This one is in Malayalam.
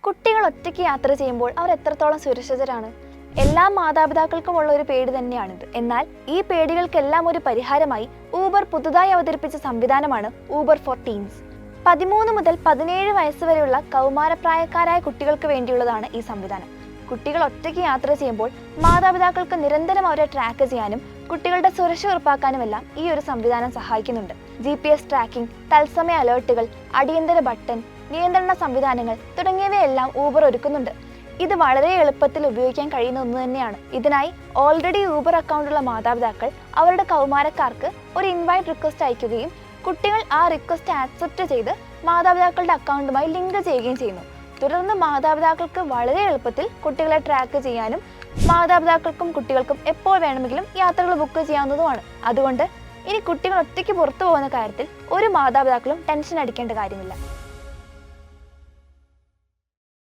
കുട്ടികൾ ഒറ്റയ്ക്ക് യാത്ര ചെയ്യുമ്പോൾ അവർ എത്രത്തോളം സുരക്ഷിതരാണ്? എല്ലാ മാതാപിതാക്കൾക്കുമുള്ള ഒരു പേടി തന്നെയാണിത്. എന്നാൽ ഈ പേടികൾക്കെല്ലാം ഒരു പരിഹാരമായി ഊബർ പുതുതായി അവതരിപ്പിച്ച സംവിധാനമാണ് ഊബർ ഫോർ ടീൻസ്. 13 മുതൽ 17 വയസ്സ് വരെയുള്ള കൗമാരപ്രായക്കാരായ കുട്ടികൾക്ക് വേണ്ടിയുള്ളതാണ് ഈ സംവിധാനം. കുട്ടികൾ ഒറ്റയ്ക്ക് യാത്ര ചെയ്യുമ്പോൾ മാതാപിതാക്കൾക്ക് നിരന്തരം അവരെ ട്രാക്ക് ചെയ്യാനും കുട്ടികളുടെ സുരക്ഷ ഉറപ്പാക്കാനുമെല്ലാം ഈ ഒരു സംവിധാനം സഹായിക്കുന്നുണ്ട്. GPS ട്രാക്കിംഗ്, തത്സമയ അലേർട്ടുകൾ, അടിയന്തര ബട്ടൺ, നിയന്ത്രണ സംവിധാനങ്ങൾ തുടങ്ങിയവയെല്ലാം ഊബർ ഒരുക്കുന്നുണ്ട്. ഇത് വളരെ എളുപ്പത്തിൽ ഉപയോഗിക്കാൻ കഴിയുന്ന ഒന്ന് തന്നെയാണ്. ഇതിനായി ഓൾറെഡി ഊബർ അക്കൗണ്ടുള്ള മാതാപിതാക്കൾ അവരുടെ കൗമാരക്കാർക്ക് ഒരു ഇൻവൈറ്റ് റിക്വസ്റ്റ് അയക്കുകയും കുട്ടികൾ ആ റിക്വസ്റ്റ് ആക്സെപ്റ്റ് ചെയ്ത് മാതാപിതാക്കളുടെ അക്കൗണ്ടുമായി ലിങ്ക് ചെയ്യുകയും ചെയ്യുന്നു. തുടർന്ന് മാതാപിതാക്കൾക്ക് വളരെ എളുപ്പത്തിൽ കുട്ടികളെ ട്രാക്ക് ചെയ്യാനും മാതാപിതാക്കൾക്കും കുട്ടികൾക്കും എപ്പോൾ വേണമെങ്കിലും യാത്രകൾ ബുക്ക് ചെയ്യാവുന്നതുമാണ്. അതുകൊണ്ട് ഇനി കുട്ടികൾ ഒറ്റയ്ക്ക് പുറത്തു പോകുന്ന കാര്യത്തിൽ ഒരു മാതാപിതാക്കളും ടെൻഷൻ അടിക്കേണ്ട കാര്യമില്ല.